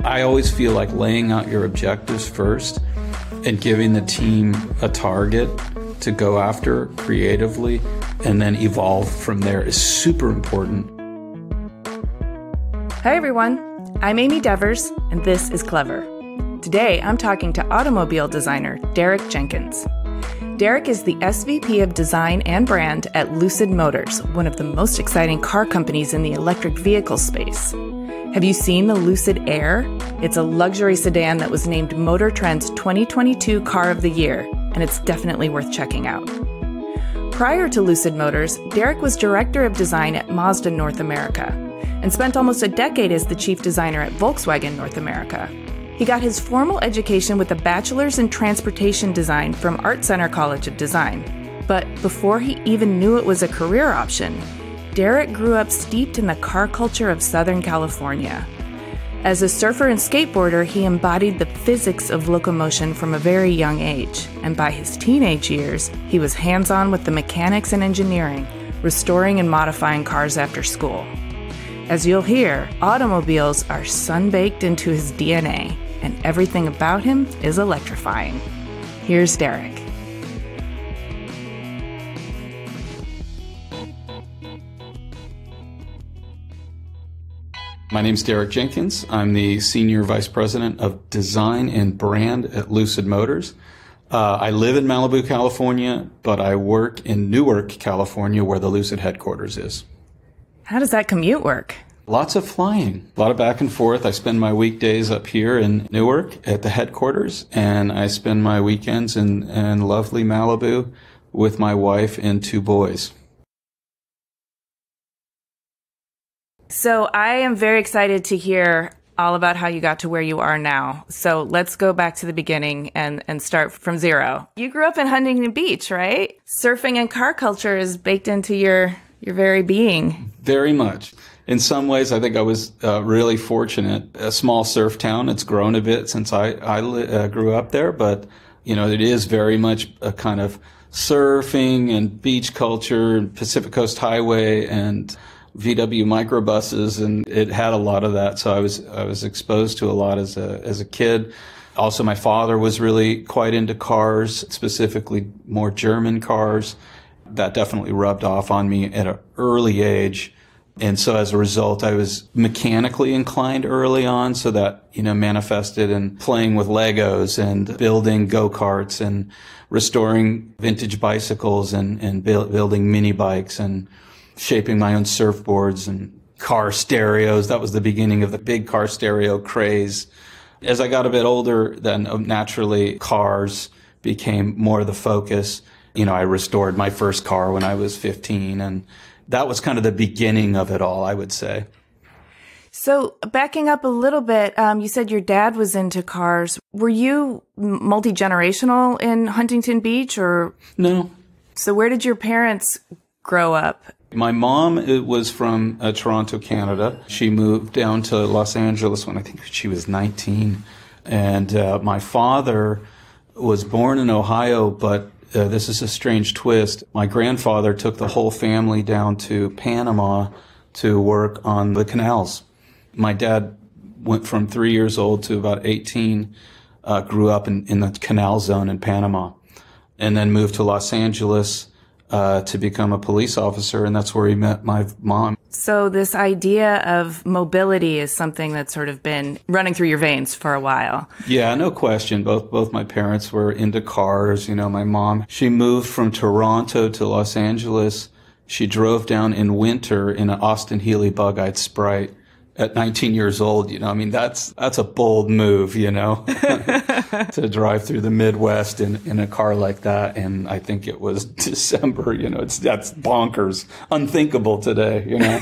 I always feel like laying out your objectives first and giving the team a target to go after creatively and then evolve from there is super important. Hi everyone, I'm Amy Devers, and this is Clever. Today I'm talking to automobile designer Derek Jenkins. Derek is the SVP of Design and Brand at Lucid Motors, one of the most exciting car companies in the electric vehicle space. Have you seen the Lucid Air? It's a luxury sedan that was named Motor Trend's 2022 Car of the Year, and it's definitely worth checking out. Prior to Lucid Motors, Derek was Director of Design at Mazda North America, and spent almost a decade as the Chief Designer at Volkswagen North America. He got his formal education with a Bachelor's in Transportation Design from Art Center College of Design. But before he even knew it was a career option, Derek grew up steeped in the car culture of Southern California. As a surfer and skateboarder, he embodied the physics of locomotion from a very young age, and by his teenage years, he was hands-on with the mechanics and engineering, restoring and modifying cars after school. As you'll hear, automobiles are sun-baked into his DNA, and everything about him is electrifying. Here's Derek. My name's Derek Jenkins. I'm the Senior Vice President of Design and Brand at Lucid Motors. I live in Malibu, California, but I work in Newark, California, where the Lucid headquarters is. How does that commute work? Lots of flying, a lot of back and forth. I spend my weekdays up here in Newark at the headquarters, and I spend my weekends in lovely Malibu with my wife and two boys. So I am very excited to hear all about how you got to where you are now. So let's go back to the beginning and start from zero. You grew up in Huntington Beach, right? Surfing and car culture is baked into your very being. Very much. In some ways, I think I was really fortunate. A small surf town. It's grown a bit since I grew up there, but you know, it is very much a kind of surfing and beach culture, Pacific Coast Highway and VW microbuses, and it had a lot of that. So I was exposed to a lot as a kid. Also, my father was really quite into cars, specifically more German cars. That definitely rubbed off on me at an early age. And so as a result, I was mechanically inclined early on, so that, you know, manifested in playing with Legos and building go-karts and restoring vintage bicycles and building mini bikes and shaping my own surfboards and car stereos. That was the beginning of the big car stereo craze. As I got a bit older, then naturally cars became more the focus. You know, I restored my first car when I was 15, and that was kind of the beginning of it all, I would say. So backing up a little bit, you said your dad was into cars. Were you multi-generational in Huntington Beach, or? No. So where did your parents grow up? My mom was from Toronto, Canada. She moved down to Los Angeles when I think she was 19. And my father was born in Ohio, but this is a strange twist. My grandfather took the whole family down to Panama to work on the canals. My dad went from 3 years old to about 18, grew up in the canal zone in Panama, and then moved to Los Angeles to become a police officer, and that's where he met my mom. So this idea of mobility is something that's sort of been running through your veins for a while. Yeah, no question. Both my parents were into cars. You know, my mom, she moved from Toronto to Los Angeles. She drove down in winter in an Austin Healey bug-eyed Sprite at 19 years old. You know, I mean, that's a bold move, you know, to drive through the Midwest in a car like that. And I think it was December, you know, that's bonkers, unthinkable today, you know.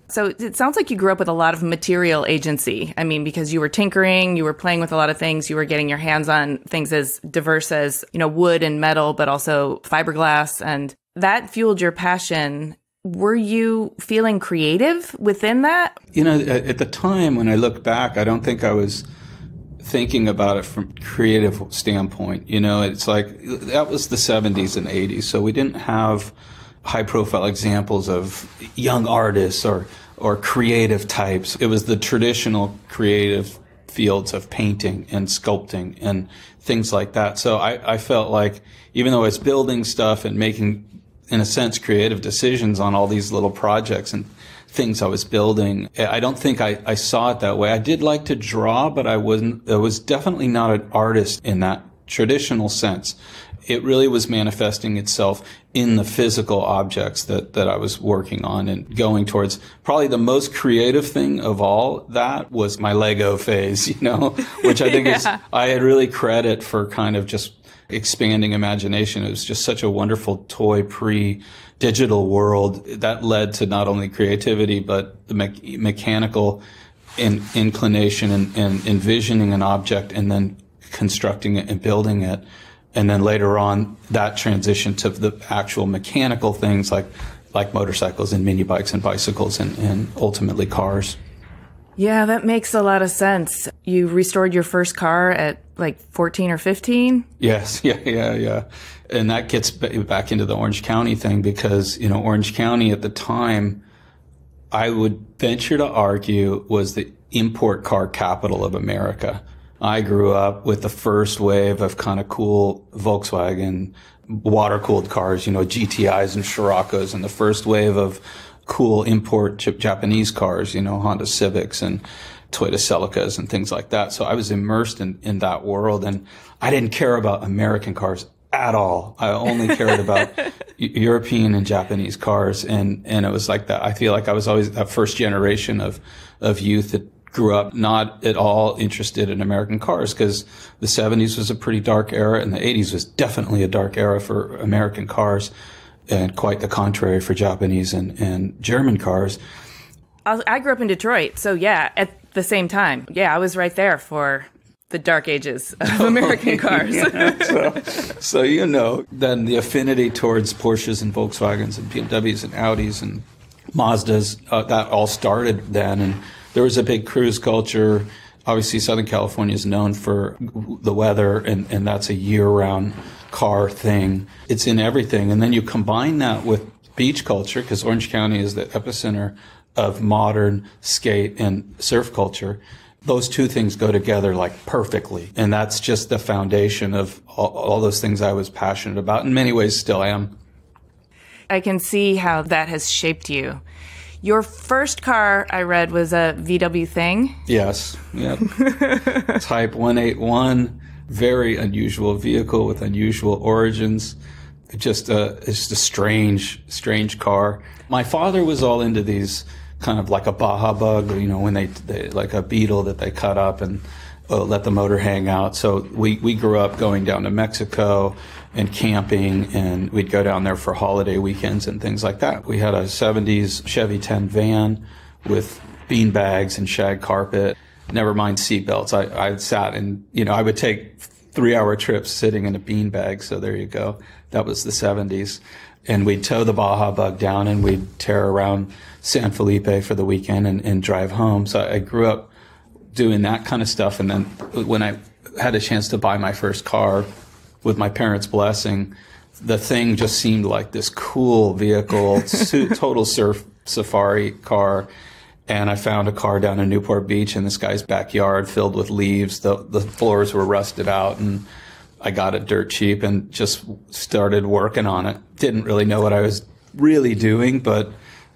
So it sounds like you grew up with a lot of material agency. I mean, because you were tinkering, you were playing with a lot of things, you were getting your hands on things as diverse as, you know, wood and metal, but also fiberglass, and that fueled your passion. Were you feeling creative within that? You know, at the time when I look back, I don't think I was thinking about it from a creative standpoint. You know, it's like that was the 70s and 80s, so we didn't have high-profile examples of young artists or or creative types. It was the traditional creative fields of painting and sculpting and things like that. So I felt like even though I was building stuff and making, in a sense, creative decisions on all these little projects and things I was building, I don't think I saw it that way. I did like to draw, but I was definitely not an artist in that traditional sense. It really was manifesting itself in the physical objects that I was working on and going towards. Probably the most creative thing of all that was my Lego phase, which I think I had really credit for kind of just expanding imagination. It was just such a wonderful toy pre-digital world that led to not only creativity, but the mechanical inclination and envisioning an object and then constructing it and building it. And then later on, that transition to the actual mechanical things like motorcycles and mini bikes and bicycles and ultimately cars. Yeah, that makes a lot of sense. You restored your first car at like 14 or 15? Yes, yeah. And that gets back into the Orange County thing because, Orange County at the time, I would venture to argue, was the import car capital of America. I grew up with the first wave of kind of cool Volkswagen water-cooled cars, GTIs and Scirocco's, and the first wave of cool import Japanese cars, Honda Civics and Toyota Celicas and things like that. So I was immersed in that world, and I didn't care about American cars at all. I only cared about European and Japanese cars, and it was like that. I feel like I was always that first generation of youth that grew up not at all interested in American cars, because the 70s was a pretty dark era and the 80s was definitely a dark era for American cars, and quite the contrary for Japanese and German cars. I grew up in Detroit, so yeah, at the same time. Yeah, I was right there for the dark ages of American cars. So then the affinity towards Porsches and Volkswagens and BMWs and Audis and Mazdas, that all started then, and there was a big cruise culture. Obviously, Southern California is known for the weather, and that's a year-round car thing. It's in everything. And then you combine that with beach culture, because Orange County is the epicenter of modern skate and surf culture. Those two things go together like perfectly. And that's just the foundation of all those things I was passionate about. In many ways, still am. I can see how that has shaped you. Your first car, I read, was a VW Thing? Yes. Yep. Type 181, very unusual vehicle with unusual origins. It's just a strange car. My father was all into these kind of like a Baja Bug, when they like a Beetle that they cut up and let the motor hang out. So we grew up going down to Mexico and camping, and we'd go down there for holiday weekends and things like that. We had a 70s Chevy 10 van with bean bags and shag carpet, never mind seatbelts. I sat and, I would take 3-hour trips sitting in a bean bag. So there you go. That was the 70s. And we'd tow the Baja Bug down and we'd tear around San Felipe for the weekend and drive home. So I grew up doing that kind of stuff. And then when I had a chance to buy my first car, with my parents' blessing, the Thing just seemed like this cool vehicle, total surf safari car. And I found a car down in Newport Beach in this guy's backyard filled with leaves. The floors were rusted out, and I got it dirt cheap and just started working on it. Didn't really know what I was really doing, but,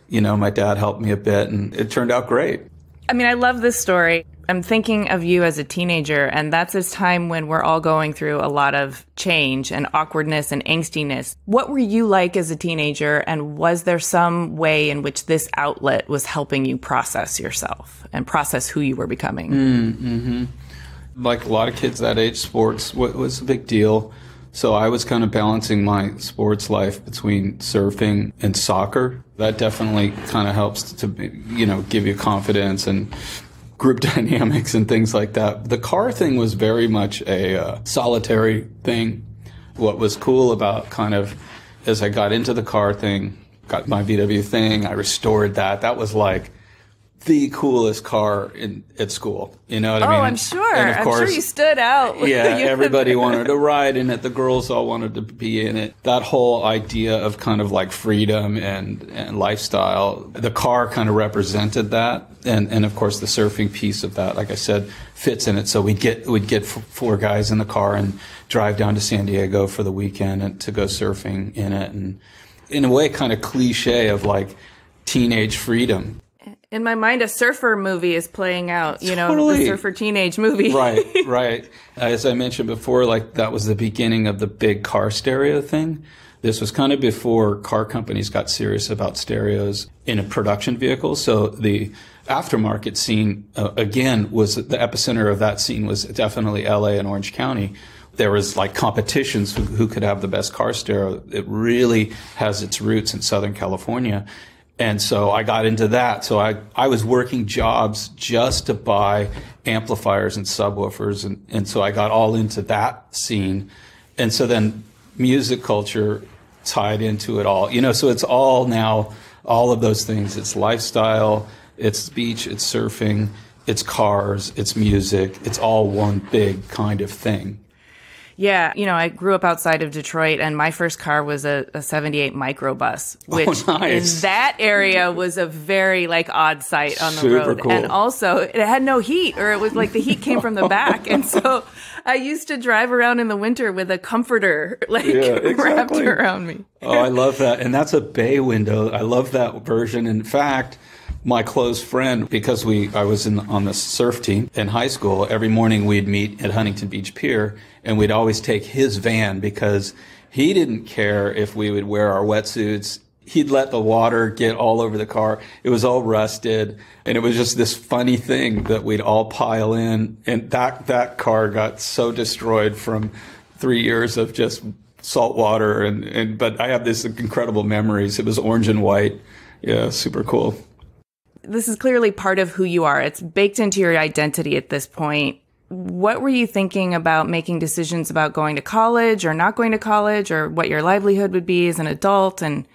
my dad helped me a bit, and it turned out great. I mean, I love this story. I'm thinking of you as a teenager, and that's a time when we're all going through a lot of change and awkwardness and angstiness. What were you like as a teenager, and was there some way in which this outlet was helping you process yourself and process who you were becoming? Mm-hmm. Like a lot of kids that age, sports was a big deal. So I was kind of balancing my sports life between surfing and soccer. That definitely kind of helps to, give you confidence and group dynamics and things like that. The car thing was very much a solitary thing. What was cool about kind of, as I got into the car thing, got my VW Thing, I restored that. That was like the coolest car at school. You know what I mean? I'm sure. And of course, I'm sure you stood out. Yeah, everybody wanted to ride in it. The girls all wanted to be in it. That whole idea of kind of like freedom and lifestyle, the car kind of represented that. And of course, the surfing piece of that, like I said, fits in it. So we'd get 4 guys in the car and drive down to San Diego for the weekend and to go surfing in it. And in a way, kind of cliche of like teenage freedom. In my mind, a surfer movie is playing out, Totally. The surfer teenage movie. Right. As I mentioned before, like that was the beginning of the big car stereo thing. This was kind of before car companies got serious about stereos in a production vehicle. So the aftermarket scene, again, was the epicenter of that scene was definitely LA and Orange County. There was like competitions who could have the best car stereo. It really has its roots in Southern California. And so I got into that. So I was working jobs just to buy amplifiers and subwoofers. And so I got all into that scene. And so then music culture tied into it all. So it's all now, all of those things. It's lifestyle, it's beach, it's surfing, it's cars, it's music. It's all one big kind of thing. Yeah, I grew up outside of Detroit, and my first car was a 78 microbus, which nice. in that area was a very odd sight on the Super road. cool. And also, it had no heat, or it was like the heat came from the back. And so I used to drive around in the winter with a comforter wrapped around me. Oh, I love that. And that's a bay window. I love that version. In fact, my close friend, because I was on the surf team in high school, every morning we'd meet at Huntington Beach Pier, and we'd always take his van because he didn't care if we would wear our wetsuits. He'd let the water get all over the car. It was all rusted, and it was just this funny thing that we'd all pile in. And that car got so destroyed from 3 years of just salt water. But I have this incredible memories. It was orange and white. Yeah, super cool. This is clearly part of who you are. It's baked into your identity at this point. What were you thinking about making decisions about going to college or not going to college, or what your livelihood would be as an adult? And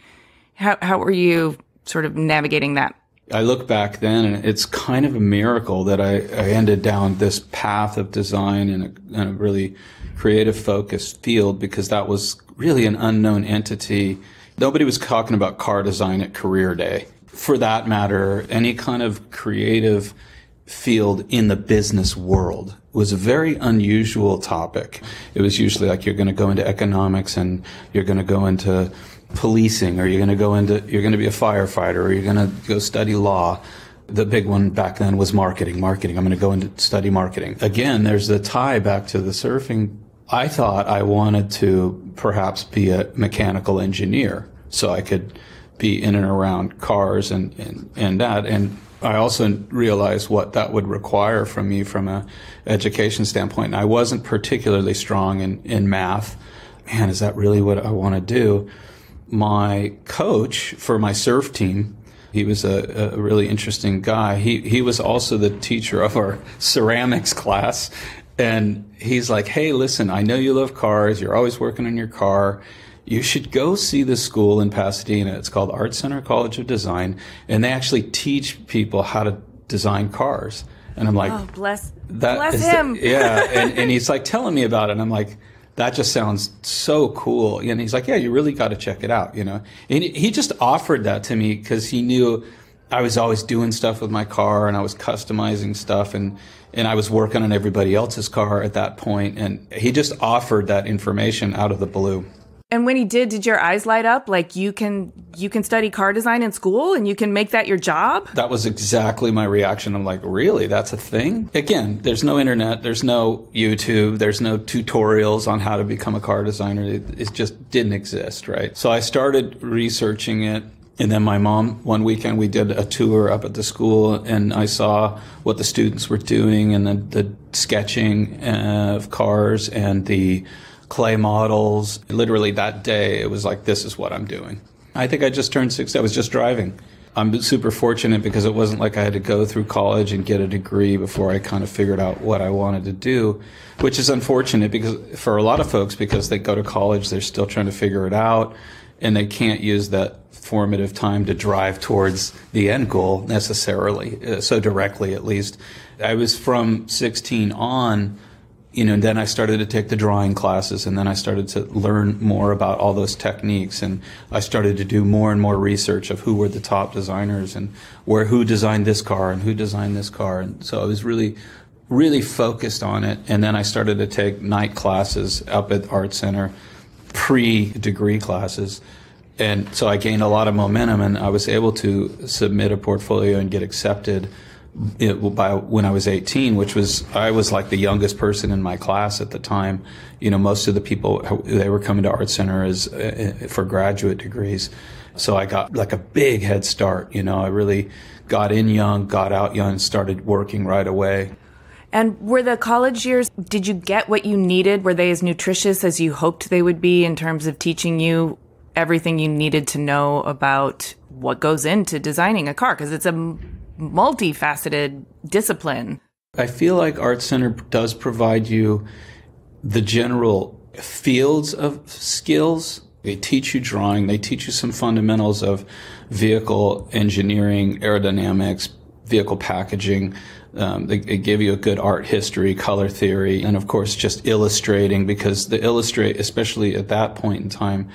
how were you sort of navigating that? I look back then, and it's kind of a miracle that I ended down this path of design in a really creative focused field, because that was really an unknown entity. Nobody was talking about car design at career day. For that matter, any kind of creative field in the business world was a very unusual topic. It was usually like you're going to go into economics, and you're going to go into policing, or you're going to be a firefighter, or you're going to go study law. The big one back then was marketing. I'm going to go into study marketing. Again, there's the tie back to the surfing. I thought I wanted to perhaps be a mechanical engineer so I could be in and around cars and that. And I also realized what that would require from me from a education standpoint. And I wasn't particularly strong in math. Man, is that really what I want to do? My coach for my surf team, he was a really interesting guy. He was also the teacher of our ceramics class. And he's like, hey, listen, I know you love cars. You're always working on your car. You should go see this school in Pasadena. It's called Art Center College of Design, and they actually teach people how to design cars. And I'm like, oh, bless him. Yeah. And he's like telling me about it. And I'm like, that just sounds so cool. And he's like, yeah, you really got to check it out, And he just offered that to me because he knew I was always doing stuff with my car, and I was customizing stuff, and I was working on everybody else's car at that point. And he just offered that information out of the blue. And when he did your eyes light up? Like, you can study car design in school and you can make that your job? That was exactly my reaction. I'm like, really? That's a thing? Again, there's no internet, there's no YouTube, there's no tutorials on how to become a car designer. It just didn't exist, right? So I started researching it. And then my mom, one weekend, we did a tour up at the school, and I saw what the students were doing, and the sketching of cars and the clay models. Literally that day, it was like, this is what I'm doing. I think I just turned 60. I was just driving. I'm super fortunate because it wasn't like I had to go through college and get a degree before I kind of figured out what I wanted to do, which is unfortunate because for a lot of folks, because they go to college, they're still trying to figure it out, and they can't use that formative time to drive towards the end goal necessarily, so directly at least. I was from 16 on, and then I started to take the drawing classes, and then I started to learn more about all those techniques, and I started to do more and more research of who were the top designers and who designed this car and who designed this car. And so I was really, really focused on it. And then I started to take night classes up at Art Center, pre-degree classes. And so I gained a lot of momentum, and I was able to submit a portfolio and get accepted by when I was 18, I was like the youngest person in my class at the time. Most of the people, they were coming to Art Center for graduate degrees. So I got like a big head start. I really got in young, got out young, started working right away. And were the college years, did you get what you needed? Were they as nutritious as you hoped they would be in terms of teaching you everything you needed to know about what goes into designing a car? Because it's a multifaceted discipline. I feel like Art Center does provide you the general fields of skills. They teach you drawing. They teach you some fundamentals of vehicle engineering, aerodynamics, vehicle packaging. They give you a good art history, color theory, and of course just illustrating, because especially at that point in time,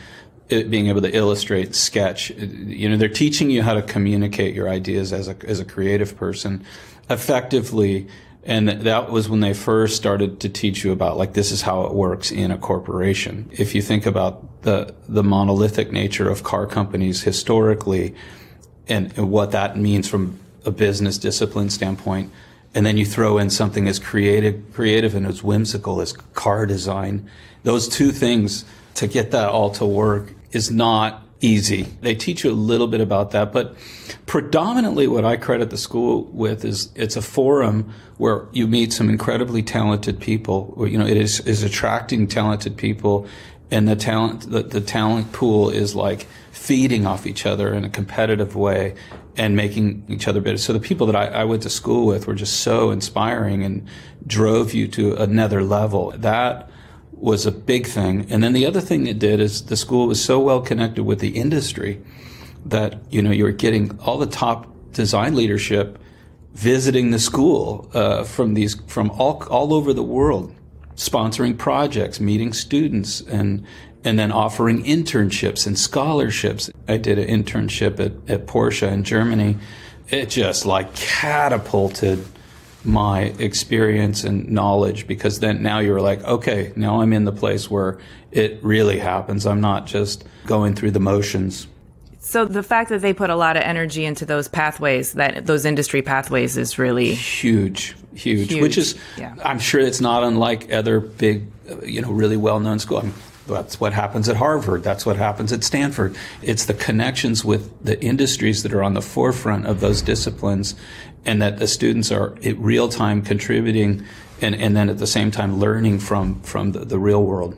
being able to illustrate, sketch, they're teaching you how to communicate your ideas as a creative person effectively. And that was when they first started to teach you about, like, this is how it works in a corporation. If you think about the monolithic nature of car companies historically and what that means from a business discipline standpoint, and then you throw in something as creative and as whimsical as car design, those two things, to get that all to work is not easy. They teach you a little bit about that, but predominantly what I credit the school with is it's a forum where you meet some incredibly talented people. It is attracting talented people, and the talent pool is like feeding off each other in a competitive way and making each other better. So the people that I went to school with were just so inspiring and drove you to another level. That was a big thing. And then the other thing it did is the school was so well connected with the industry that, you were getting all the top design leadership visiting the school from all over the world, sponsoring projects, meeting students, and then offering internships and scholarships. I did an internship at Porsche in Germany. It just like catapulted my experience and knowledge, because then now you're like, okay, now I'm in the place where it really happens. I'm not just going through the motions. So the fact that they put a lot of energy into those pathways, those industry pathways, is really huge, which is, yeah. I'm sure it's not unlike other big, really well-known schools. That's what happens at Harvard. That's what happens at Stanford. It's the connections with the industries that are on the forefront of those disciplines, and that the students are at real time contributing and then at the same time learning from the real world.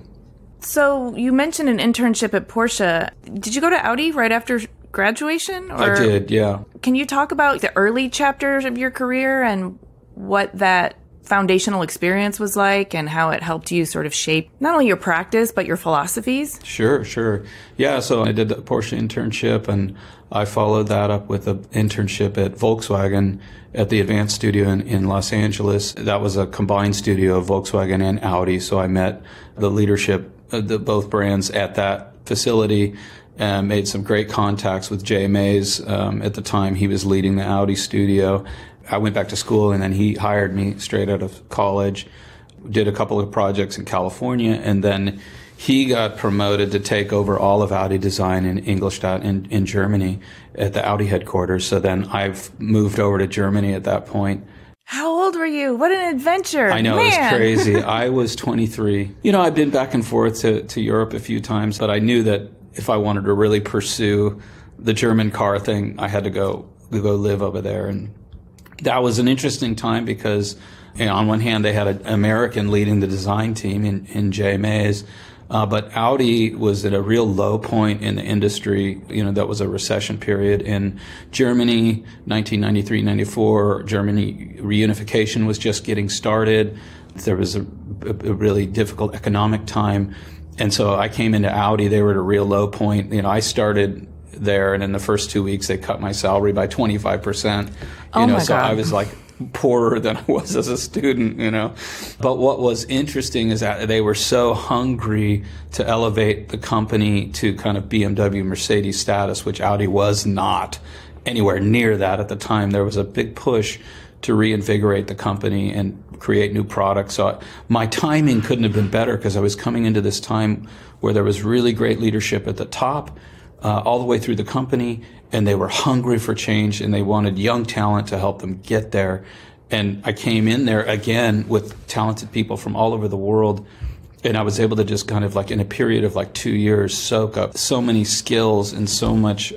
So you mentioned an internship at Porsche. Did you go to Audi right after graduation? Or I did, yeah. Can you talk about the early chapters of your career and what that foundational experience was like and how it helped you sort of shape not only your practice but your philosophies? Sure. Yeah, so I did the Porsche internship, and I followed that up with an internship at Volkswagen at the Advanced Studio in Los Angeles. That was a combined studio of Volkswagen and Audi, so I met the leadership of both brands at that facility and made some great contacts with Jay Mays. At the time, he was leading the Audi studio. I went back to school, and then he hired me straight out of college, did a couple of projects in California, and then he got promoted to take over all of Audi design in Ingolstadt in Germany at the Audi headquarters. So then I've moved over to Germany at that point. How old were you? What an adventure. I know, Man. It was crazy. I was 23. I've been back and forth to Europe a few times, but I knew that if I wanted to really pursue the German car thing, I had to go live over there. And that was an interesting time because, on one hand, they had an American leading the design team in Jay Mays, but Audi was at a real low point in the industry. That was a recession period in Germany, 1993, 94. Germany reunification was just getting started. There was a really difficult economic time. And so I came into Audi. They were at a real low point. I started there, and in the first 2 weeks they cut my salary by 25%. Oh my so God. I was like poorer than I was as a student, But what was interesting is that they were so hungry to elevate the company to kind of BMW Mercedes status, which Audi was not anywhere near that at the time. There was a big push to reinvigorate the company and create new products. So my timing couldn't have been better, because I was coming into this time where there was really great leadership at the top, all the way through the company, and they were hungry for change, and they wanted young talent to help them get there. And I came in there again with talented people from all over the world, and I was able to just kind of like in a period of like 2 years soak up so many skills and so much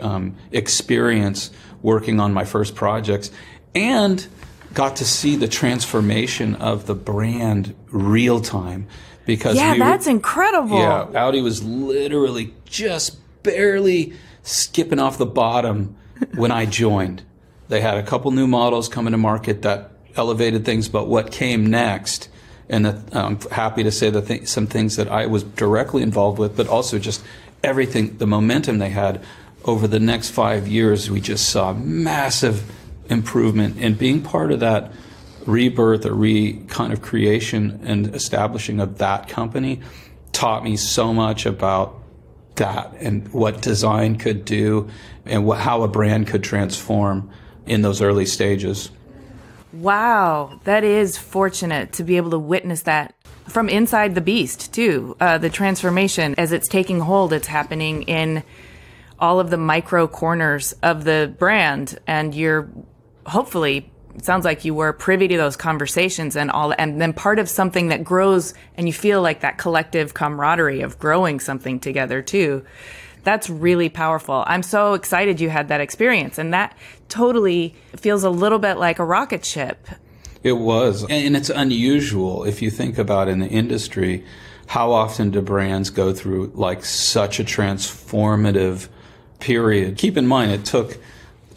experience working on my first projects, and got to see the transformation of the brand real time. Because that's incredible. Yeah, Audi was literally just barely skipping off the bottom when I joined. They had a couple new models coming to market that elevated things, but what came next, and I'm happy to say that some things that I was directly involved with, but also just everything, the momentum they had over the next 5 years, we just saw massive improvement. And being part of that rebirth or kind of creation and establishing of that company taught me so much about that and what design could do and how a brand could transform in those early stages. Wow, that is fortunate to be able to witness that from inside the beast too. The transformation, as it's taking hold, it's happening in all of the micro corners of the brand, and you're hopefully, it sounds like you were privy to those conversations and then part of something that grows, and you feel like that collective camaraderie of growing something together too. That's really powerful. I'm so excited you had that experience, and that totally feels a little bit like a rocket ship. It was, and it's unusual if you think about in the industry, how often do brands go through like such a transformative period? Keep in mind, it took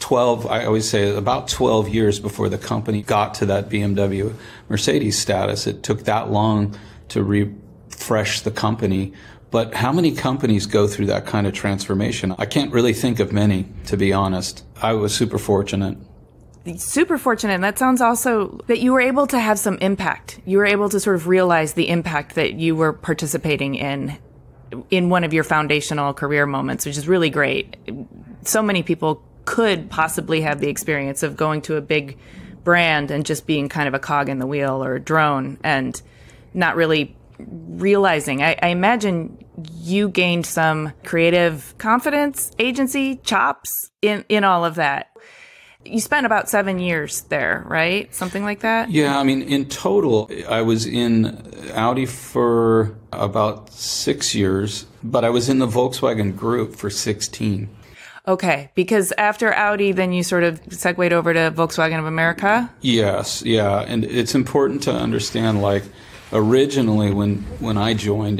I always say about 12 years before the company got to that BMW Mercedes status. It took that long to refresh the company. But how many companies go through that kind of transformation? I can't really think of many, to be honest. I was super fortunate. Super fortunate. And that sounds also that you were able to have some impact. You were able to sort of realize the impact that you were participating in one of your foundational career moments, which is really great. So many people could possibly have the experience of going to a big brand and just being kind of a cog in the wheel or a drone and not really realizing. I imagine you gained some creative confidence, agency, chops in all of that. You spent about 7 years there, right? Something like that? Yeah, I mean, in total, I was in Audi for about 6 years, but I was in the Volkswagen Group for 16. Okay, because after Audi, then you sort of segued over to Volkswagen of America? Yes, yeah, and it's important to understand, like, originally when I joined,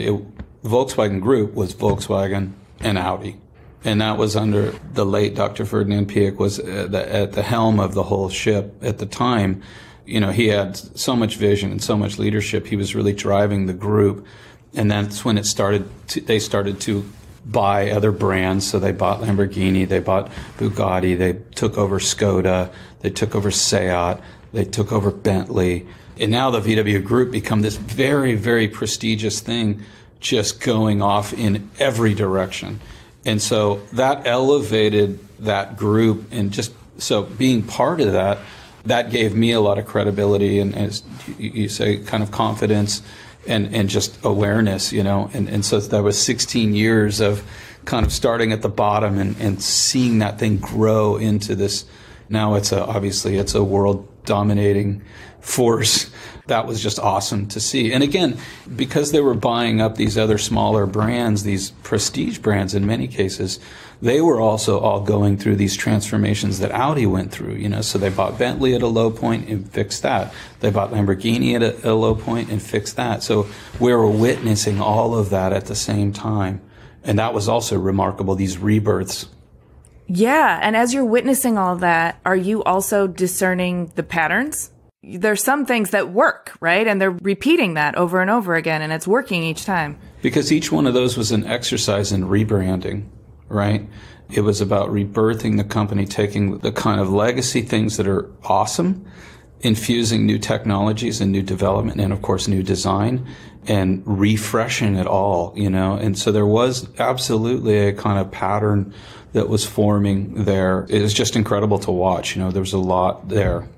Volkswagen Group was Volkswagen and Audi. And that was under the late Dr. Ferdinand Piëch was at the helm of the whole ship at the time. He had so much vision and so much leadership. He was really driving the group. And that's when they started to buy other brands. So they bought Lamborghini, they bought Bugatti, they took over Skoda, they took over Seat, they took over Bentley. And now the VW Group become this very, very prestigious thing, just going off in every direction. And so that elevated that group, and just so being part of that gave me a lot of credibility and, as you say, kind of confidence and just awareness, and so there was 16 years of kind of starting at the bottom and seeing that thing grow into this. Now obviously it's a world dominating force. That was just awesome to see. And again, because they were buying up these other smaller brands, these prestige brands in many cases, they were also all going through these transformations that Audi went through, So they bought Bentley at a low point and fixed that. They bought Lamborghini at a low point and fixed that. So we were witnessing all of that at the same time. And that was also remarkable, these rebirths. Yeah. And as you're witnessing all that, are you also discerning the patterns? There's some things that work, right? And they're repeating that over and over again, and it's working each time. Because each one of those was an exercise in rebranding, right? It was about rebirthing the company, taking the kind of legacy things that are awesome, infusing new technologies and new development and, of course, new design, and refreshing it all, And so there was absolutely a kind of pattern that was forming there. It was just incredible to watch. There was a lot there.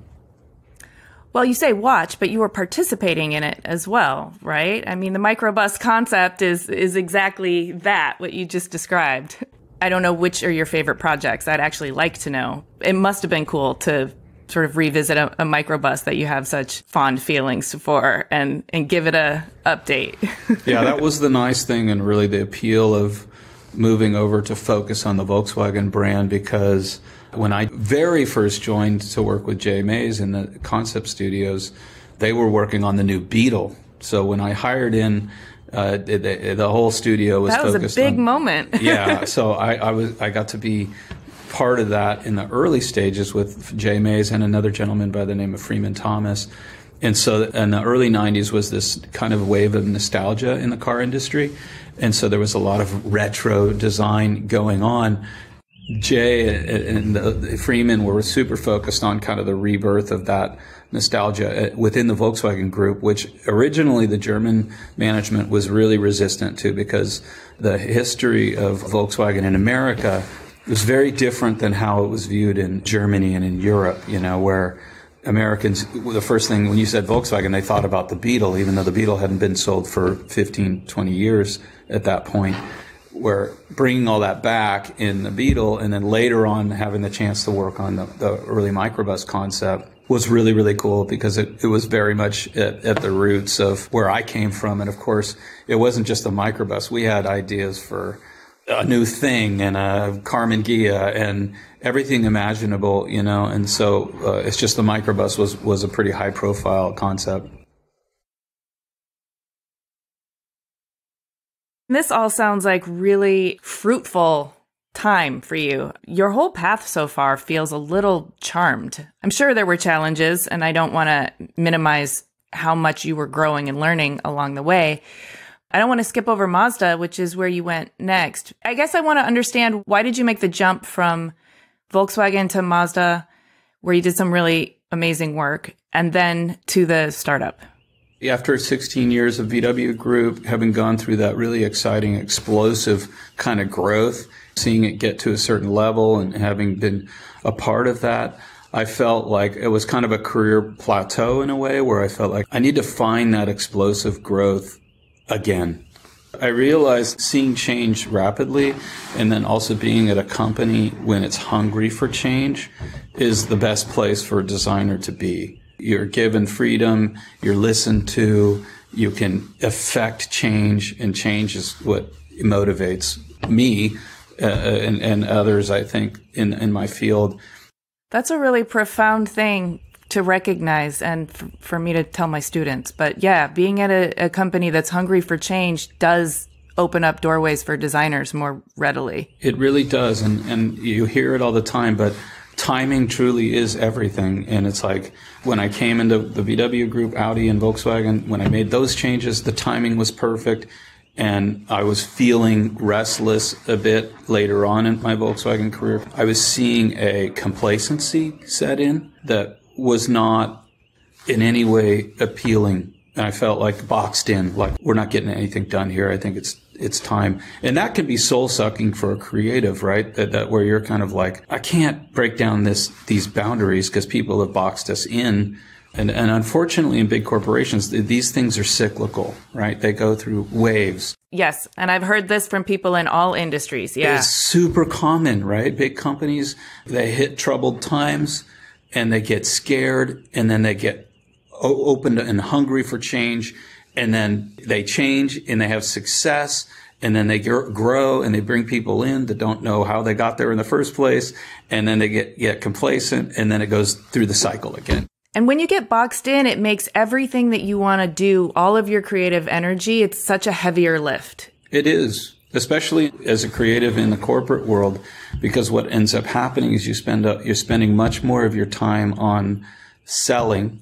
Well, you say watch, but you were participating in it as well, right? I mean, the microbus concept is exactly that, what you just described. I don't know which are your favorite projects. I'd actually like to know. It must have been cool to sort of revisit a microbus that you have such fond feelings for and give it a update. Yeah, that was the nice thing and really the appeal of moving over to focus on the Volkswagen brand, because when I very first joined to work with Jay Mays in the concept studios, they were working on the new Beetle. So when I hired in, the whole studio was focused on... That was a big moment. Yeah, so I got to be part of that in the early stages with Jay Mays and another gentleman by the name of Freeman Thomas. And so in the early 90s was this kind of wave of nostalgia in the car industry. And so there was a lot of retro design going on. Jay and Freeman were super focused on kind of the rebirth of that nostalgia within the Volkswagen Group, which originally the German management was really resistant to, because the history of Volkswagen in America was very different than how it was viewed in Germany and in Europe, where Americans, the first thing when you said Volkswagen, they thought about the Beetle, even though the Beetle hadn't been sold for 15, 20 years at that point. Where bringing all that back in the Beetle and then later on having the chance to work on the early microbus concept was really, really cool, because it was very much at the roots of where I came from. And of course, it wasn't just a microbus. We had ideas for a new thing and a Carmen Ghia and everything imaginable, and so it's just the microbus was a pretty high profile concept. This all sounds like really fruitful time for you. Your whole path so far feels a little charmed. I'm sure there were challenges, and I don't want to minimize how much you were growing and learning along the way. I don't want to skip over Mazda, which is where you went next. I guess I want to understand, why did you make the jump from Volkswagen to Mazda, where you did some really amazing work, and then to the startup? After 16 years of VW Group, having gone through that really exciting, explosive kind of growth, seeing it get to a certain level and having been a part of that, I felt like it was kind of a career plateau in a way, where I felt like I need to find that explosive growth again. I realized seeing change rapidly and then also being at a company when it's hungry for change is the best place for a designer to be. You're given freedom, you're listened to, you can affect change, and change is what motivates me and others, I think, in my field. That's a really profound thing to recognize and for me to tell my students. But yeah, being at a company that's hungry for change does open up doorways for designers more readily. It really does, and you hear it all the time, but timing truly is everything. And it's like when I came into the VW Group, Audi and Volkswagen, when I made those changes, the timing was perfect. And I was feeling restless a bit later on in my Volkswagen career. I was seeing a complacency set in that was not in any way appealing. And I felt like boxed in, like we're not getting anything done here. I think it's time. And that can be soul sucking for a creative, right? That where you're kind of like, I can't break down these boundaries because people have boxed us in. And unfortunately in big corporations, these things are cyclical, right? They go through waves. Yes. And I've heard this from people in all industries. Yeah. It's super common, right? Big companies, they hit troubled times and they get scared, and then they get open and hungry for change. And then they change and they have success, and then they grow and they bring people in that don't know how they got there in the first place. And then they get complacent, and then it goes through the cycle again. And when you get boxed in, it makes everything that you want to do, all of your creative energy, it's such a heavier lift. It is, especially as a creative in the corporate world, because what ends up happening is you're spending much more of your time on selling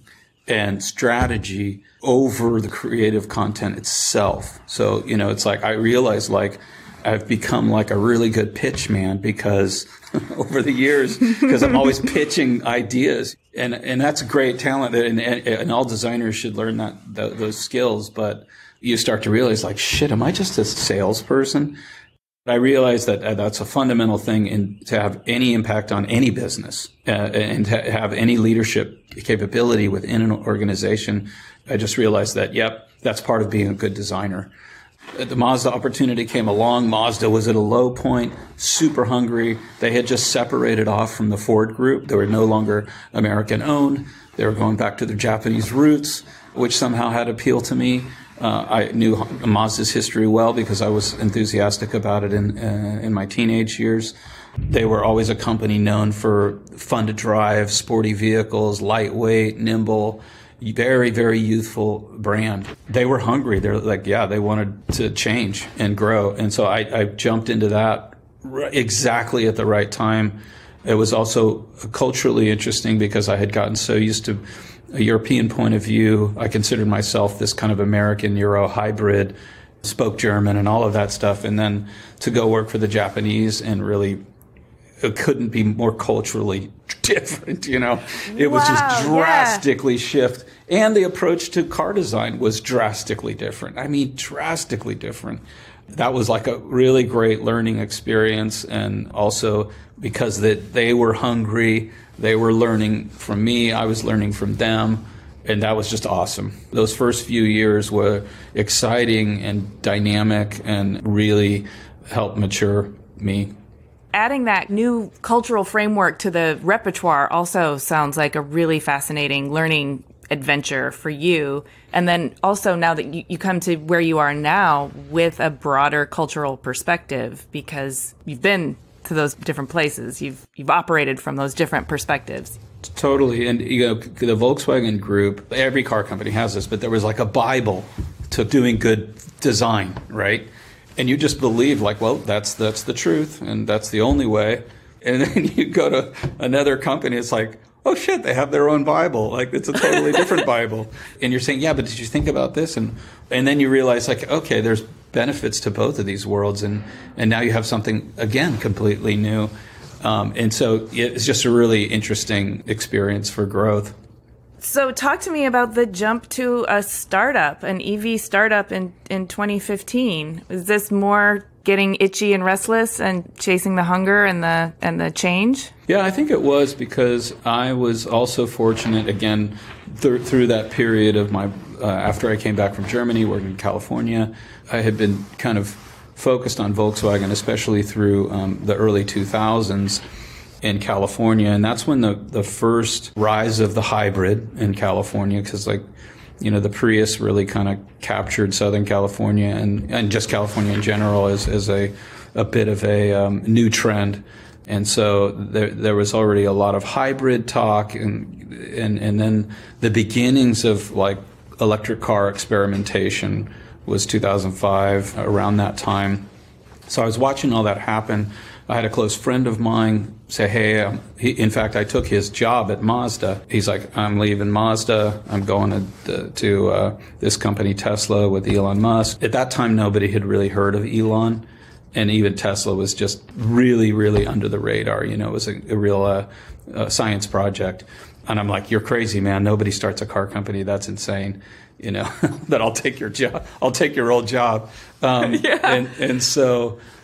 and strategy over the creative content itself. So, it's like I realized, like, I've become like a really good pitch man because over the years, because I'm always pitching ideas. And that's a great talent, and all designers should learn those skills. But you start to realize, like, shit, am I just a salesperson? I realized that that's a fundamental thing to have any impact on any business and to have any leadership capability within an organization. I just realized that, yep, that's part of being a good designer. The Mazda opportunity came along. Mazda was at a low point, super hungry. They had just separated off from the Ford group. They were no longer American owned. They were going back to their Japanese roots, which somehow had appeal to me. I knew Mazda's history well because I was enthusiastic about it in my teenage years. They were always a company known for fun to drive, sporty vehicles, lightweight, nimble, very, very youthful brand. They were hungry. They're like, yeah, they wanted to change and grow. And so I jumped into that exactly at the right time. It was also culturally interesting because I had gotten so used to a European point of view. I considered myself this kind of American Euro hybrid, spoke German and all of that stuff. And then to go work for the Japanese and really it couldn't be more culturally different, you know. It was just drastically shift. And the approach to car design was drastically different. I mean, drastically different. That was like a really great learning experience. And also because they were hungry, they were learning from me, I was learning from them. And that was just awesome. Those first few years were exciting and dynamic and really helped mature me. Adding that new cultural framework to the repertoire also sounds like a really fascinating learning adventure for you. And then also now that you come to where you are now with a broader cultural perspective because you've been to those different places. You've operated from those different perspectives. Totally. And you know, the Volkswagen Group, every car company has this, but there was like a Bible to doing good design, right? And you just believe like, well, that's the truth and that's the only way. And then you go to another company, it's like, oh shit, they have their own Bible. Like it's a totally different Bible. And you're saying, yeah, but did you think about this? And then you realize like, okay, there's benefits to both of these worlds. And now you have something, again, completely new. And so it's just a really interesting experience for growth. So talk to me about the jump to a startup, an EV startup in 2015. Is this more getting itchy and restless and chasing the hunger and the change? Yeah, I think it was because I was also fortunate, again, through that period of my, after I came back from Germany, working in California, I had been kind of focused on Volkswagen, especially through the early 2000s. In California, and that's when the first rise of the hybrid in California, because like, you know, the Prius really kind of captured Southern California and just California in general as a bit of a new trend. And so there was already a lot of hybrid talk and then the beginnings of like electric car experimentation was 2005, around that time. So I was watching all that happen. I had a close friend of mine say, hey, in fact, I took his job at Mazda. He's like, I'm leaving Mazda. I'm going to this company, Tesla, with Elon Musk. At that time, nobody had really heard of Elon. And even Tesla was just really, really under the radar. You know, it was a real science project. And I'm like, you're crazy, man. Nobody starts a car company. That's insane. You know, that I'll take your job. I'll take your old job. Yeah. And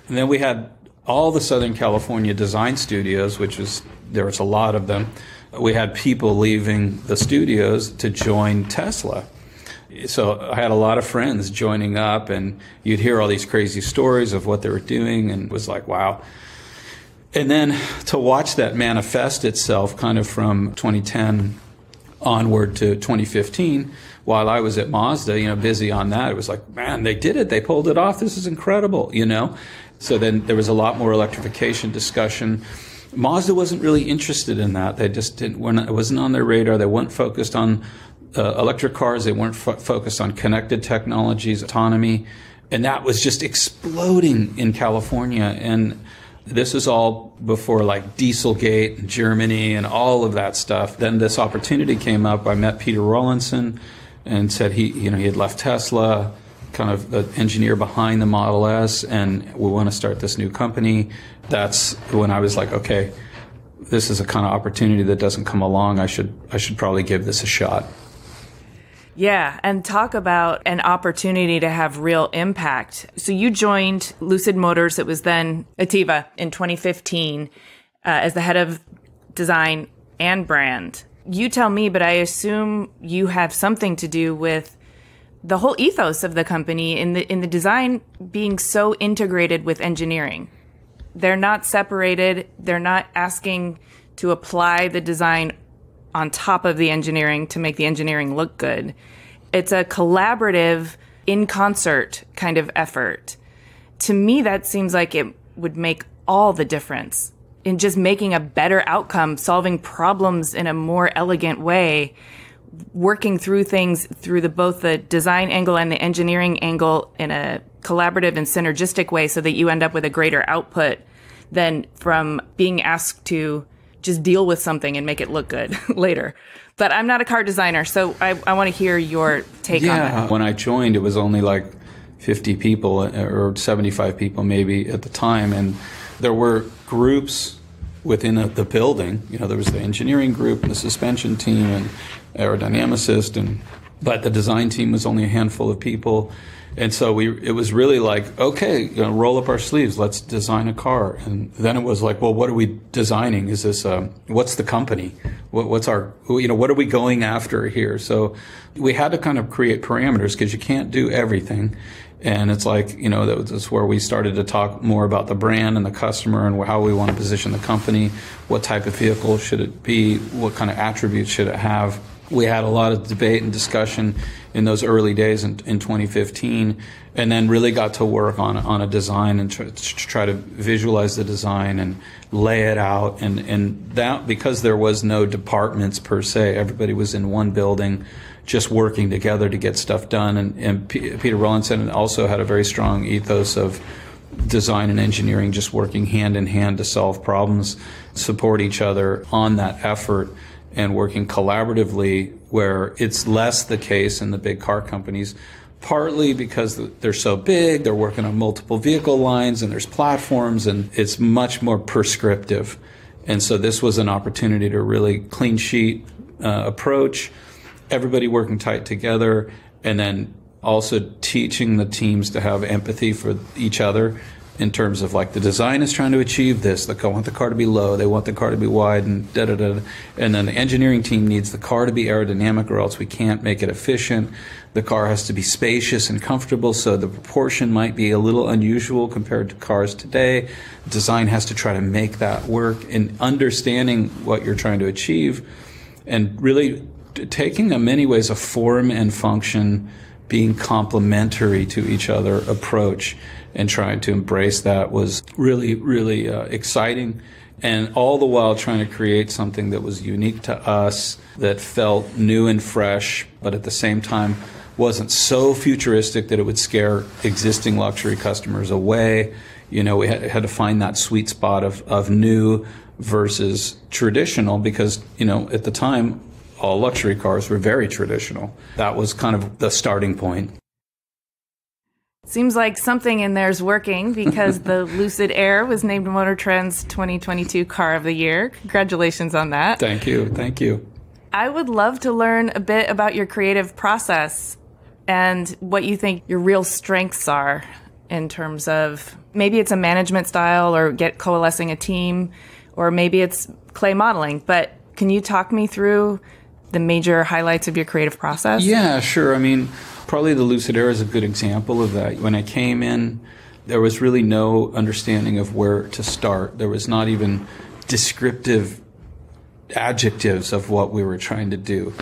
then we had all the Southern California design studios, there was a lot of them. We had people leaving the studios to join Tesla. So I had a lot of friends joining up, and you'd hear all these crazy stories of what they were doing, and it was like, wow. And then to watch that manifest itself kind of from 2010 onward to 2015, while I was at Mazda, you know, busy on that, it was like, man, they did it. They pulled it off. This is incredible, you know. So then there was a lot more electrification discussion. Mazda wasn't really interested in that. They just it wasn't on their radar. They weren't focused on electric cars. They weren't focused on connected technologies, autonomy. And that was just exploding in California. And this is all before like Dieselgate in Germany and all of that stuff. Then this opportunity came up. I met Peter Rawlinson and said he had left Tesla, kind of the engineer behind the Model S, and we want to start this new company. That's when I was like, okay, this is a kind of opportunity that doesn't come along. I should probably give this a shot. Yeah, and talk about an opportunity to have real impact. So you joined Lucid Motors, it was then Ativa, in 2015 as the head of design and brand. You tell me, but I assume you have something to do with the whole ethos of the company in the design being so integrated with engineering. They're not separated. They're not asking to apply the design on top of the engineering to make the engineering look good. It's a collaborative, in concert kind of effort. To me, that seems like it would make all the difference in just making a better outcome, solving problems in a more elegant way, working through things through both the design angle and the engineering angle in a collaborative and synergistic way so that you end up with a greater output than from being asked to just deal with something and make it look good later. But I'm not a car designer, so I want to hear your take on that. When I joined, it was only like 50 people or 75 people maybe at the time, and there were groups within the building. There was the engineering group and the suspension team and aerodynamicist, but the design team was only a handful of people. And so it was really like, okay, roll up our sleeves, let's design a car. And then it was like, well, what are we designing? Is this, what's the company? What's our, what are we going after here? So we had to kind of create parameters because you can't do everything. And it's like, that's where we started to talk more about the brand and the customer and how we want to position the company. What type of vehicle should it be? What kind of attributes should it have? We had a lot of debate and discussion in those early days in 2015, and then really got to work on a design and try to visualize the design and lay it out. And that, because there was no departments per se, everybody was in one building just working together to get stuff done. And Peter Rawlinson also had a very strong ethos of design and engineering just working hand in hand to solve problems, support each other on that effort, and working collaboratively, where it's less the case in the big car companies, partly because they're so big, they're working on multiple vehicle lines, and there's platforms, and it's much more prescriptive. And so this was an opportunity to really clean sheet approach, everybody working tight together, and then also teaching the teams to have empathy for each other in terms of like the design is trying to achieve this. They want the car to be low. They want the car to be wide and da-da-da. And then the engineering team needs the car to be aerodynamic or else we can't make it efficient. The car has to be spacious and comfortable, so the proportion might be a little unusual compared to cars today. Design has to try to make that work, and understanding what you're trying to achieve and really taking in many ways a form and function being complementary to each other approach and trying to embrace that was really, really exciting. And all the while trying to create something that was unique to us, that felt new and fresh, but at the same time wasn't so futuristic that it would scare existing luxury customers away. We had to find that sweet spot of new versus traditional because, at the time, all luxury cars were very traditional. That was kind of the starting point. Seems like something in there's working because the Lucid Air was named Motor Trend's 2022 Car of the Year. Congratulations on that. Thank you. Thank you. I would love to learn a bit about your creative process and what you think your real strengths are in terms of maybe it's a management style or coalescing a team, or maybe it's clay modeling. But can you talk me through the major highlights of your creative process? Yeah, sure. I mean, probably the Lucid Air is a good example of that. When I came in, there was really no understanding of where to start. There was not even descriptive adjectives of what we were trying to do,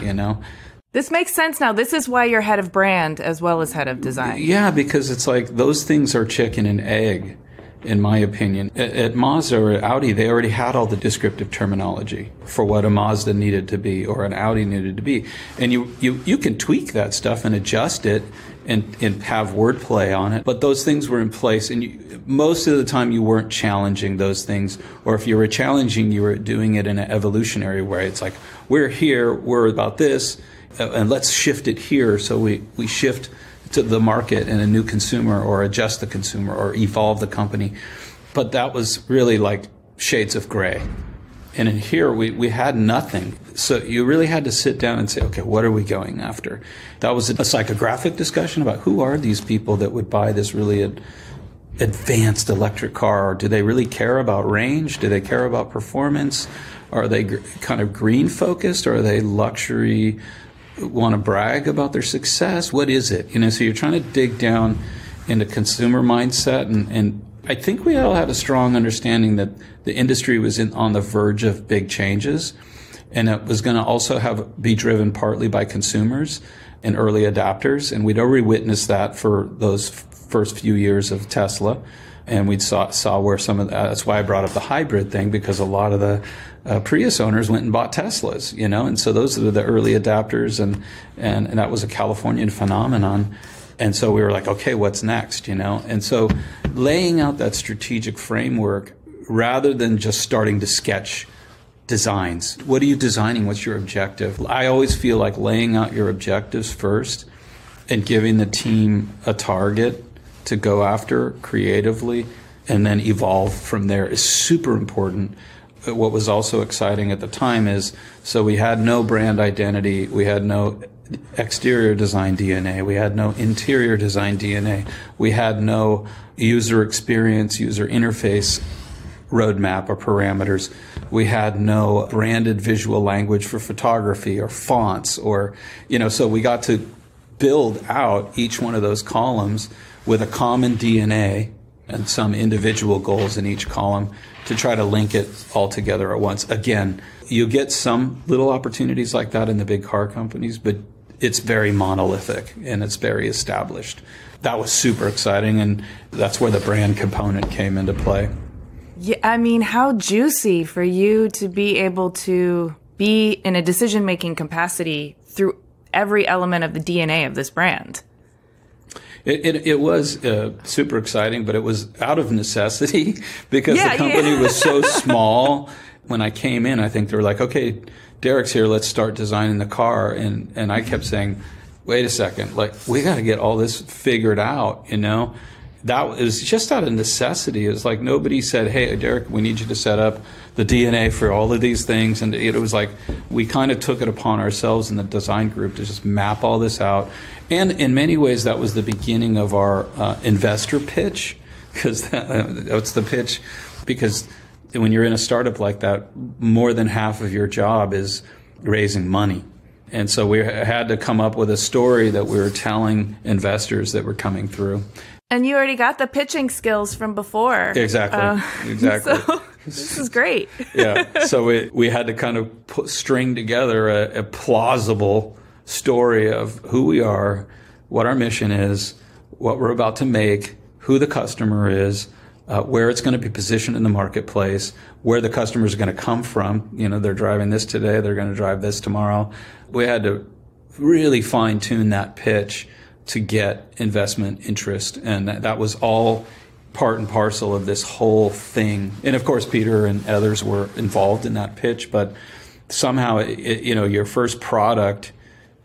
This makes sense now. This is why you're head of brand as well as head of design. Yeah, because it's like those things are chicken and egg, in my opinion. At Mazda or Audi, they already had all the descriptive terminology for what a Mazda needed to be or an Audi needed to be. And you can tweak that stuff and adjust it and have wordplay on it. But those things were in place, and most of the time you weren't challenging those things. Or if you were challenging, you were doing it in an evolutionary way. It's like, we're here, we're about this, and let's shift it here. So we shift to the market and a new consumer, or adjust the consumer, or evolve the company. But that was really like shades of gray. And in here, we had nothing. So you really had to sit down and say, okay, what are we going after? That was a psychographic discussion about who are these people that would buy this really advanced electric car? Or do they really care about range? Do they care about performance? Are they kind of green focused? Or are they luxury, want to brag about their success? What is it? So you're trying to dig down into consumer mindset, and I think we all had a strong understanding that the industry was on the verge of big changes, and it was going to also be driven partly by consumers and early adopters. And we'd already witnessed that for those first few years of Tesla, and we saw where some of that's why I brought up the hybrid thing, because a lot of the Prius owners went and bought Teslas, and so those are the early adapters, and that was a Californian phenomenon. And so we were like, okay, what's next, And so laying out that strategic framework, rather than just starting to sketch designs. What are you designing? What's your objective? I always feel like laying out your objectives first and giving the team a target to go after creatively and then evolve from there is super important. What was also exciting at the time is, so we had no brand identity, we had no exterior design DNA, we had no interior design DNA, we had no user experience, user interface roadmap or parameters, we had no branded visual language for photography or fonts, or so we got to build out each one of those columns with a common DNA and some individual goals in each column to try to link it all together at once. Again, you get some little opportunities like that in the big car companies, but it's very monolithic and it's very established. That was super exciting, and that's where the brand component came into play. Yeah, I mean, how juicy for you to be able to be in a decision-making capacity through every element of the DNA of this brand. It was super exciting, but it was out of necessity because the company was so small. When I came in, I think they were like, okay, Derek's here, let's start designing the car. And I kept saying, wait a second, like, we got to get all this figured out, That was just out of necessity. It was like nobody said, hey, Derek, we need you to set up the DNA for all of these things. And it was like we kind of took it upon ourselves in the design group to just map all this out. And in many ways, that was the beginning of our investor pitch, because that's the pitch. Because when you're in a startup like that, more than half of your job is raising money. And so we had to come up with a story that we were telling investors that were coming through. And you already got the pitching skills from before. Exactly. Exactly. So this is great. Yeah. So we had to kind of string together a plausible story of who we are, what our mission is, what we're about to make, who the customer is, where it's going to be positioned in the marketplace, where the customers are going to come from. They're driving this today, they're going to drive this tomorrow. We had to really fine tune that pitch to get investment interest. And that was all part and parcel of this whole thing. And of course, Peter and others were involved in that pitch, but somehow, your first product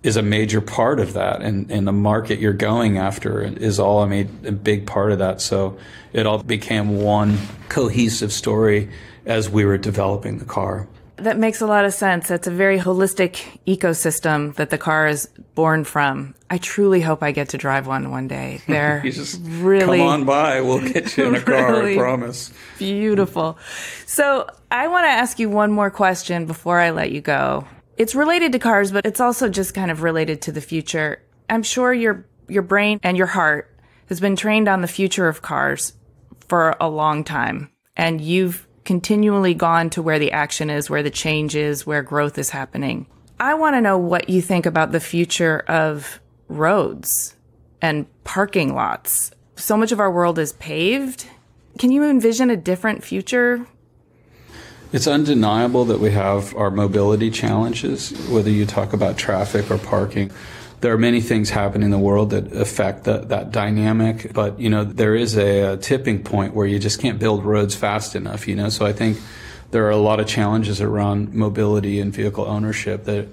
is a major part of that. And the market you're going after is all, a big part of that. So it all became one cohesive story as we were developing the car. That makes a lot of sense. That's a very holistic ecosystem that the car is born from. I truly hope I get to drive one day. They're you just really come on by. We'll get you in a car, really I promise. Beautiful. So I want to ask you one more question before I let you go. It's related to cars, but it's also just kind of related to the future. I'm sure your brain and your heart has been trained on the future of cars for a long time, and you've continually gone to where the action is, where the change is, where growth is happening. I want to know what you think about the future of roads and parking lots. So much of our world is paved. Can you envision a different future? It's undeniable that we have our mobility challenges, whether you talk about traffic or parking. There are many things happening in the world that affect that dynamic, but there is a tipping point where you just can't build roads fast enough. So I think there are a lot of challenges around mobility and vehicle ownership that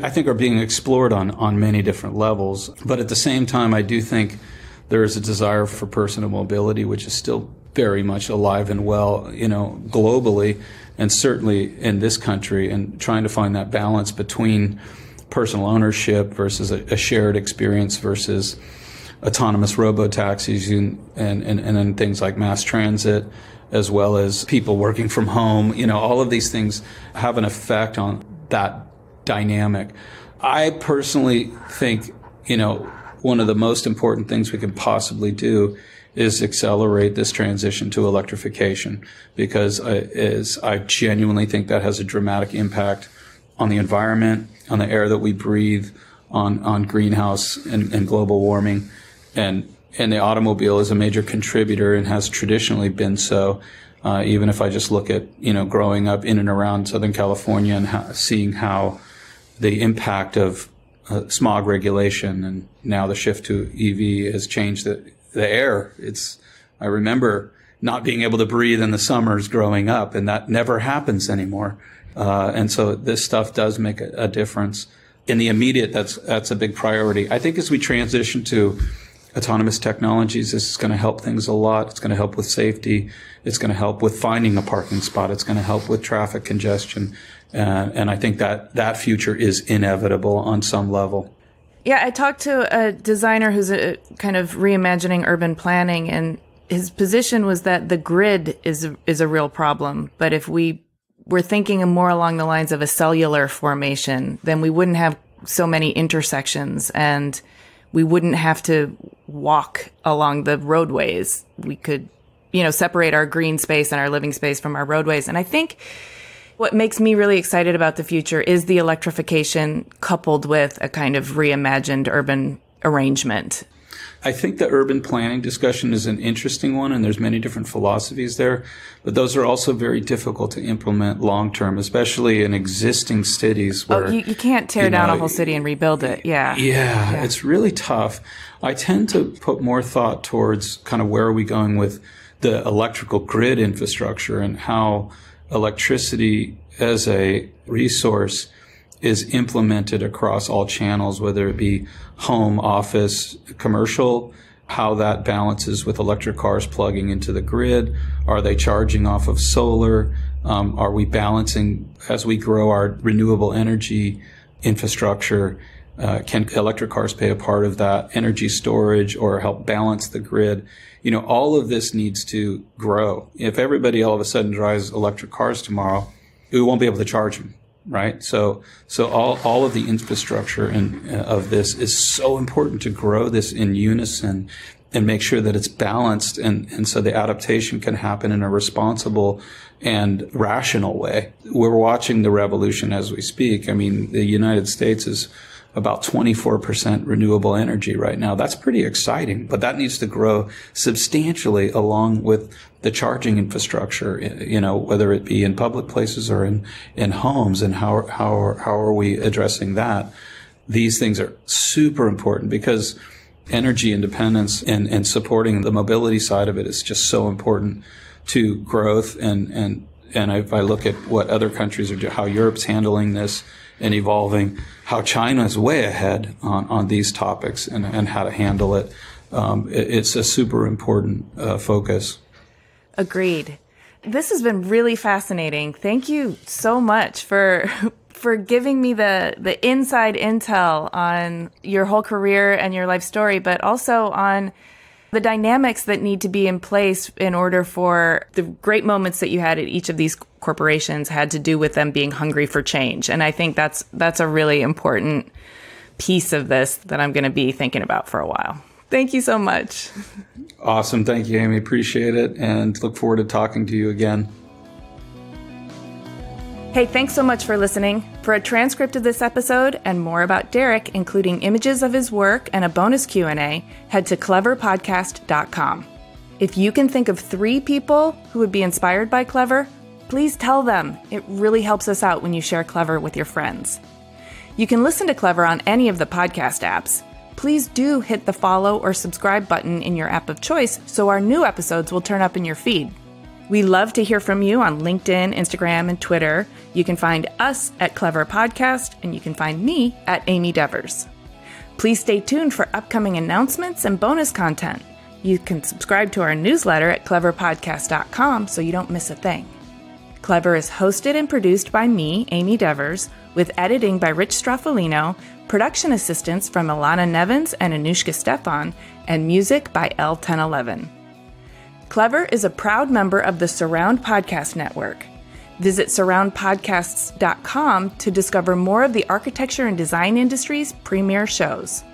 I think are being explored on many different levels. But at the same time, I do think there is a desire for personal mobility, which is still very much alive and well, globally, and certainly in this country, and trying to find that balance between personal ownership versus a shared experience versus autonomous robo-taxis and things like mass transit, as well as people working from home. All of these things have an effect on that dynamic. I personally think, one of the most important things we can possibly do is accelerate this transition to electrification, because I genuinely think that has a dramatic impact on the environment, on the air that we breathe, on greenhouse and global warming. And the automobile is a major contributor and has traditionally been so. Even if I just look at, growing up in and around Southern California and seeing how the impact of smog regulation and now the shift to EV has changed the air. I remember not being able to breathe in the summers growing up, and that never happens anymore. And so this stuff does make a difference. In the immediate, that's a big priority. I think as we transition to autonomous technologies, this is going to help things a lot. It's going to help with safety. It's going to help with finding a parking spot. It's going to help with traffic congestion. And I think that future is inevitable on some level. Yeah, I talked to a designer who's kind of reimagining urban planning, and his position was that the grid is a real problem. But if we were thinking more along the lines of a cellular formation, then we wouldn't have so many intersections, and we wouldn't have to walk along the roadways. We could, separate our green space and our living space from our roadways. And I think what makes me really excited about the future is the electrification coupled with a kind of reimagined urban arrangement. I think the urban planning discussion is an interesting one, and there's many different philosophies there, but those are also very difficult to implement long term, especially in existing cities where you can't tear down a whole city and rebuild it. Yeah, it's really tough. I tend to put more thought towards kind of where are we going with the electrical grid infrastructure and how electricity as a resource is implemented across all channels, whether it be home, office, commercial, how that balances with electric cars plugging into the grid. Are they charging off of solar? Are we balancing as we grow our renewable energy infrastructure? Can electric cars play a part of that energy storage or help balance the grid? All of this needs to grow. If everybody all of a sudden drives electric cars tomorrow, we won't be able to charge them, right? So all of the infrastructure of this is so important to grow this in unison and make sure that it's balanced, and so the adaptation can happen in a responsible and rational way. We're watching the revolution as we speak. I mean, the United States is about 24% renewable energy right now. That's pretty exciting, but that needs to grow substantially along with the charging infrastructure, whether it be in public places or in homes, and how are we addressing that? These things are super important because energy independence and supporting the mobility side of it is just so important to growth. And if I look at what other countries are doing, how Europe's handling this and evolving, how China is way ahead on these topics and how to handle it. It's a super important focus. Agreed. This has been really fascinating. Thank you so much for giving me the inside intel on your whole career and your life story, but also on the dynamics that need to be in place in order for the great moments that you had at each of these corporations had to do with them being hungry for change. And I think that's a really important piece of this that I'm going to be thinking about for a while. Thank you so much. Awesome. Thank you, Amy. Appreciate it, and look forward to talking to you again. Hey, thanks so much for listening. For a transcript of this episode and more about Derek, including images of his work and a bonus Q&A, head to cleverpodcast.com. If you can think of 3 people who would be inspired by Clever, please tell them. It really helps us out when you share Clever with your friends. You can listen to Clever on any of the podcast apps. Please do hit the follow or subscribe button in your app of choice so our new episodes will turn up in your feed. We love to hear from you on LinkedIn, Instagram, and Twitter. You can find us at Clever Podcast, and you can find me at Amy Devers. Please stay tuned for upcoming announcements and bonus content. You can subscribe to our newsletter at cleverpodcast.com so you don't miss a thing. Clever is hosted and produced by me, Amy Devers, with editing by Rich Straffolino, production assistance from Ilana Nevins and Anushka Stefan, and music by L1011. Clever is a proud member of the Surround Podcast Network. Visit surroundpodcasts.com to discover more of the architecture and design industry's premier shows.